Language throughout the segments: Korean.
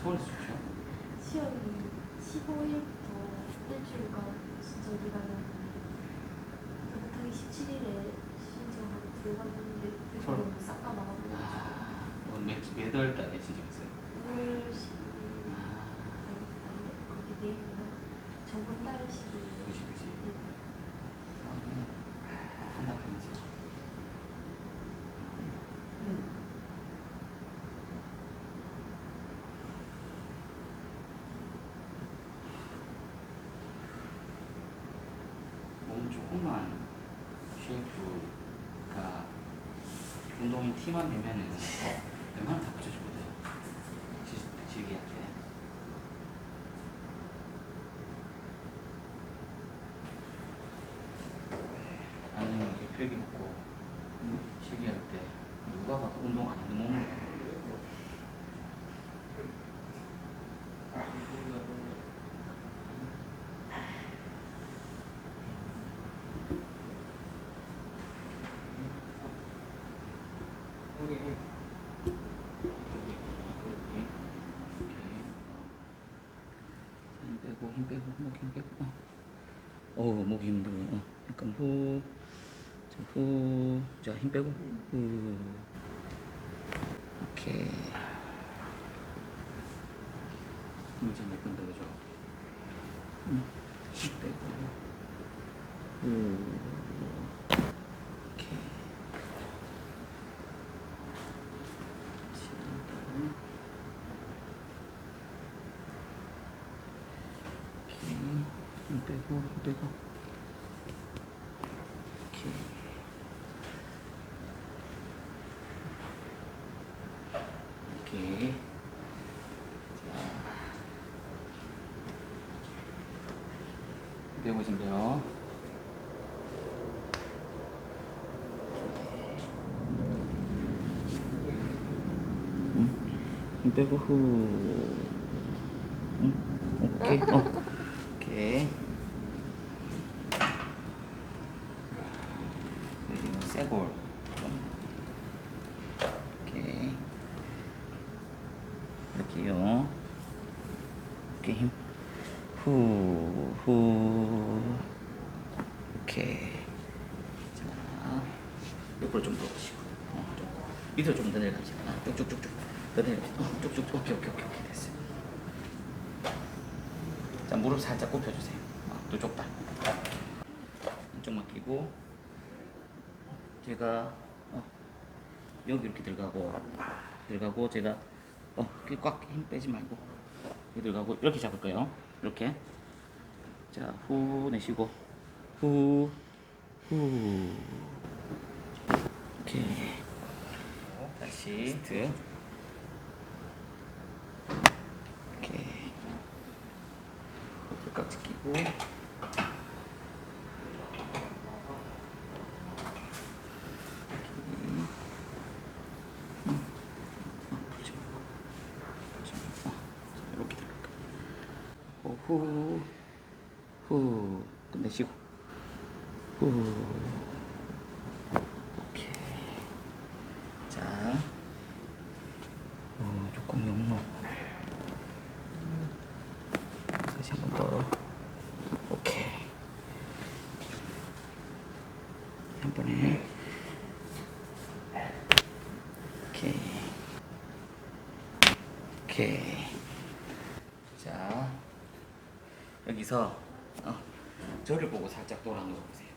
서울에서 좋죠? 시험이 15일부터 일주일간 신청기간이 못하기 17일에 신청하고 들어갔는데 서울? 그걸 싹 다 막아버려가지고 몇월 달에 신청했어요? 5월 10일 아니 거기 내일이나 저번 달 10일 그지. 한달 편이지. 몸 조금만 쉐이프가 운동이 티만 되면은 웬만하면 다 붙여주거든. 지기한테. 아니면 이렇게 필기 먹고 시기할 때 누가 봐도 운동 안 하는 몸을 힘 빼고 목 힘 빼고 목 힘들어. 약간 자, 힘 빼고 오케이. 힘을 좀 몇 번 더 줘. 힘 빼고 오케이. 힘 빼고 오케이. 오케이. 자, 빼고 있으면 힘 빼고 오케이. 오케이. 여기는 쇄골. 오케이. 이렇게요. 오케이. 힘. 오케이. 자, 옆으로 좀 넣으시고. 밑으로 좀 더 내려가시고. 쭉쭉쭉쭉. 더 내려가시고. 쭉쭉. 오케이. 됐어요. 자, 무릎 살짝 굽혀주세요. 또 좁다. 한쪽만 끼고. 제가 여기 이렇게 들어가고 제가 꽉 힘 빼지 말고 여기 들어가고 이렇게 잡을 거예요. 이렇게. 자, 후 내쉬고 오케이. 다시 드. 오케이. 깍지 끼고. 이렇게 들어갈까. 후 끝내시고 오케이. 자, 조금 영로 다시 한 번 더. 오케이. 한 번에 오케이. 자, 여기서 저를 보고 살짝 돌아 누워보세요.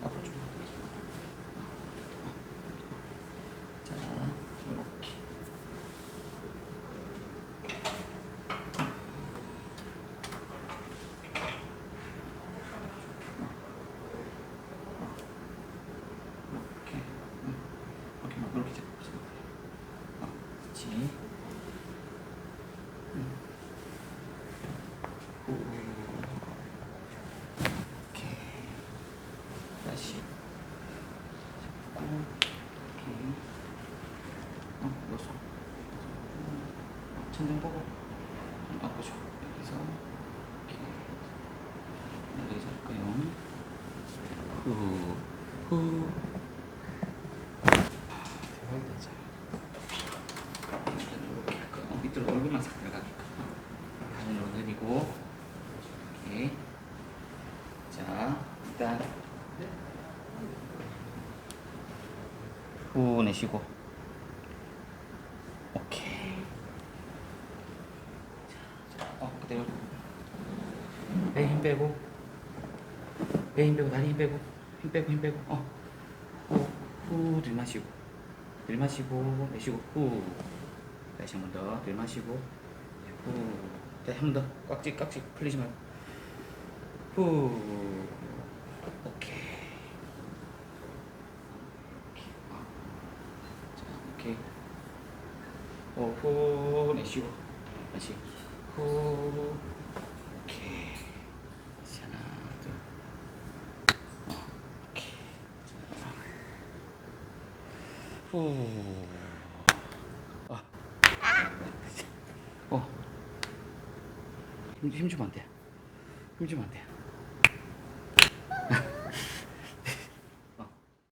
앞으로 좀. 자, 이렇게. 이렇게 잡고. 그렇지. 오케이. 다시 잡고. 오케이. 여기서 천장 보고 아프죠. 여기서 이렇게. 여기 잡을까요? 후, 후. 대박이다 진짜. 이렇게 할까요? 밑으로 얼굴만 싹 들어가게. 가슴으로 내리고. 오케이. 자, 일단 후 내쉬고. 오케이. 자, 그대로. 배 힘 빼고. 배 힘 빼고, 다리 힘 빼고. 힘 빼고, 힘 빼고. 후, 들이마시고. 들이마시고, 내쉬고, 후. 다시 한 번 더. 들이마시고, 후. 다시 한 번 더. 깍지 풀리지 말고. 후. 오케이. 자, 오케이. 후, 내쉬고. 다시. 후. 오케이. 다시 하나, 둘. 오케이. 자. 후. 힘 주면 안 돼. 힘 주면 안 돼.